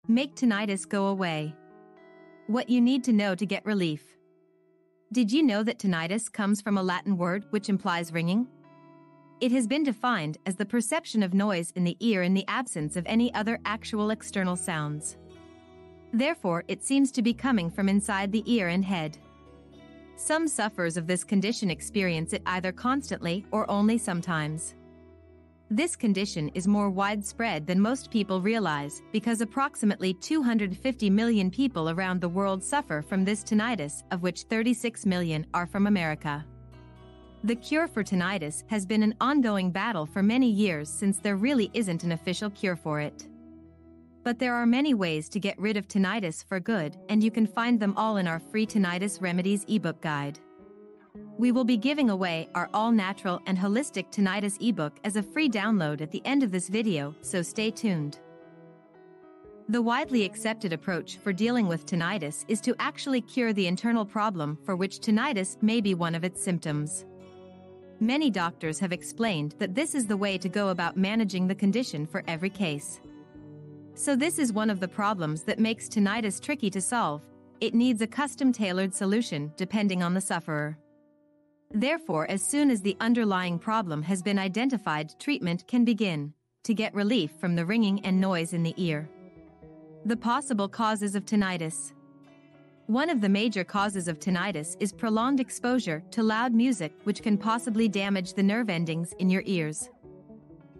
Make tinnitus go away. What you need to know to get relief. Did you know that tinnitus comes from a Latin word which implies ringing? It has been defined as the perception of noise in the ear in the absence of any other actual external sounds. Therefore, it seems to be coming from inside the ear and head. Some sufferers of this condition experience it either constantly or only sometimes. This condition is more widespread than most people realize because approximately 250 million people around the world suffer from this tinnitus, of which 36 million are from America. The cure for tinnitus has been an ongoing battle for many years since there really isn't an official cure for it. But there are many ways to get rid of tinnitus for good, and you can find them all in our free Tinnitus Remedies ebook guide. We will be giving away our all-natural and holistic tinnitus ebook as a free download at the end of this video, so stay tuned. The widely accepted approach for dealing with tinnitus is to actually cure the internal problem for which tinnitus may be one of its symptoms. Many doctors have explained that this is the way to go about managing the condition for every case. So this is one of the problems that makes tinnitus tricky to solve. It needs a custom-tailored solution depending on the sufferer. Therefore, as soon as the underlying problem has been identified, treatment can begin to get relief from the ringing and noise in the ear. The possible causes of tinnitus. One of the major causes of tinnitus is prolonged exposure to loud music, which can possibly damage the nerve endings in your ears.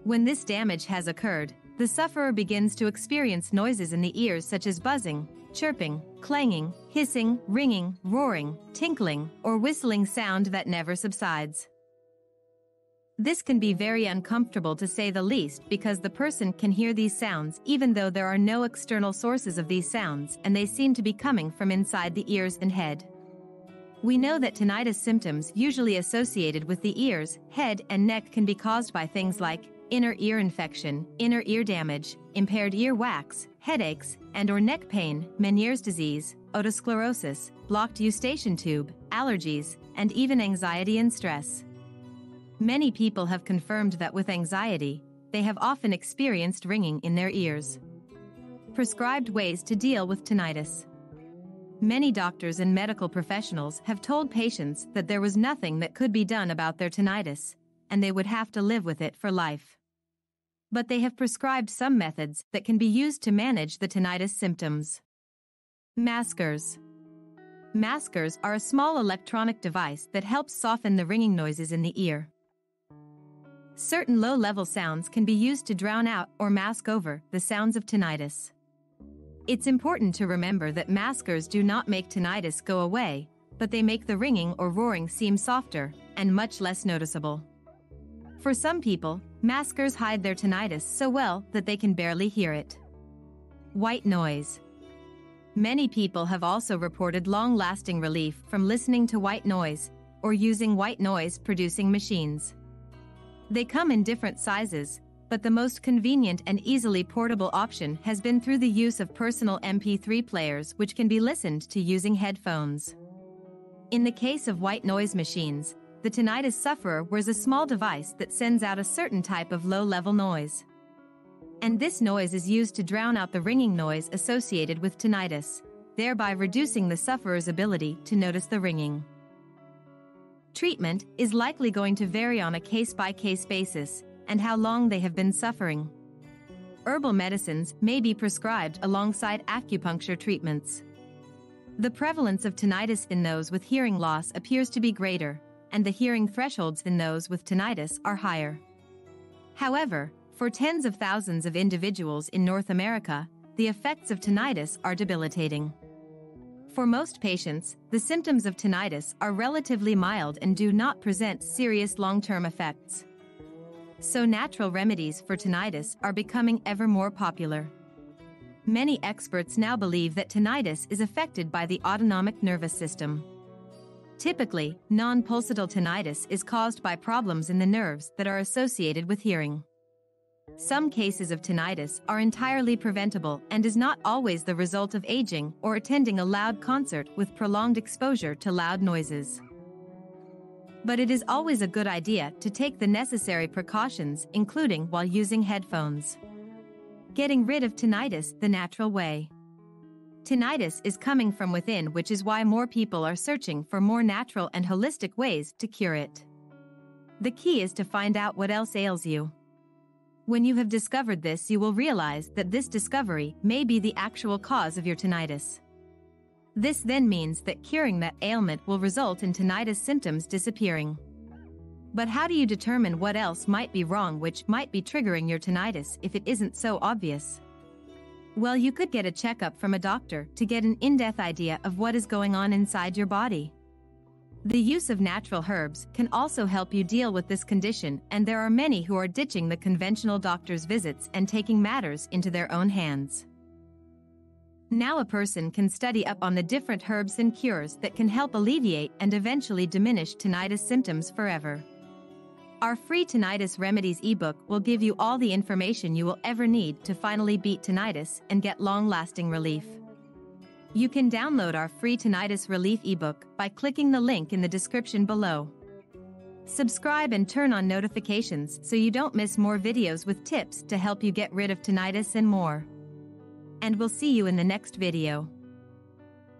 When this damage has occurred, the sufferer begins to experience noises in the ears such as buzzing, chirping, clanging, hissing, ringing, roaring, tinkling, or whistling sound that never subsides. This can be very uncomfortable to say the least because the person can hear these sounds even though there are no external sources of these sounds and they seem to be coming from inside the ears and head. We know that tinnitus symptoms usually associated with the ears, head, and neck can be caused by things like inner ear infection, inner ear damage, impaired ear wax, headaches, and/or neck pain, Meniere's disease, otosclerosis, blocked eustachian tube, allergies, and even anxiety and stress. Many people have confirmed that with anxiety, they have often experienced ringing in their ears. Prescribed ways to deal with tinnitus. Many doctors and medical professionals have told patients that there was nothing that could be done about their tinnitus, and they would have to live with it for life. But they have prescribed some methods that can be used to manage the tinnitus symptoms. Maskers. Maskers are a small electronic device that helps soften the ringing noises in the ear. Certain low-level sounds can be used to drown out or mask over the sounds of tinnitus. It's important to remember that maskers do not make tinnitus go away, but they make the ringing or roaring seem softer and much less noticeable. For some people, maskers hide their tinnitus so well that they can barely hear it. White noise. Many people have also reported long-lasting relief from listening to white noise or using white noise-producing machines. They come in different sizes, but the most convenient and easily portable option has been through the use of personal MP3 players which can be listened to using headphones. In the case of white noise machines, the tinnitus sufferer wears a small device that sends out a certain type of low-level noise. And this noise is used to drown out the ringing noise associated with tinnitus, thereby reducing the sufferer's ability to notice the ringing. Treatment is likely going to vary on a case-by-case basis and how long they have been suffering. Herbal medicines may be prescribed alongside acupuncture treatments. The prevalence of tinnitus in those with hearing loss appears to be greater, and the hearing thresholds in those with tinnitus are higher. However, for tens of thousands of individuals in North America, the effects of tinnitus are debilitating. For most patients, the symptoms of tinnitus are relatively mild and do not present serious long-term effects. So natural remedies for tinnitus are becoming ever more popular. Many experts now believe that tinnitus is affected by the autonomic nervous system. Typically, non-pulsatile tinnitus is caused by problems in the nerves that are associated with hearing. Some cases of tinnitus are entirely preventable and is not always the result of aging or attending a loud concert with prolonged exposure to loud noises. But it is always a good idea to take the necessary precautions, including while using headphones. Getting rid of tinnitus the natural way. Tinnitus is coming from within, which is why more people are searching for more natural and holistic ways to cure it. The key is to find out what else ails you. When you have discovered this, you will realize that this discovery may be the actual cause of your tinnitus. This then means that curing that ailment will result in tinnitus symptoms disappearing. But how do you determine what else might be wrong, which might be triggering your tinnitus, if it isn't so obvious? Well, you could get a checkup from a doctor to get an in-depth idea of what is going on inside your body. The use of natural herbs can also help you deal with this condition, and there are many who are ditching the conventional doctor's visits and taking matters into their own hands. Now a person can study up on the different herbs and cures that can help alleviate and eventually diminish tinnitus symptoms forever. Our free Tinnitus Remedies ebook will give you all the information you will ever need to finally beat tinnitus and get long-lasting relief. You can download our free tinnitus relief ebook by clicking the link in the description below. Subscribe and turn on notifications so you don't miss more videos with tips to help you get rid of tinnitus and more. And we'll see you in the next video.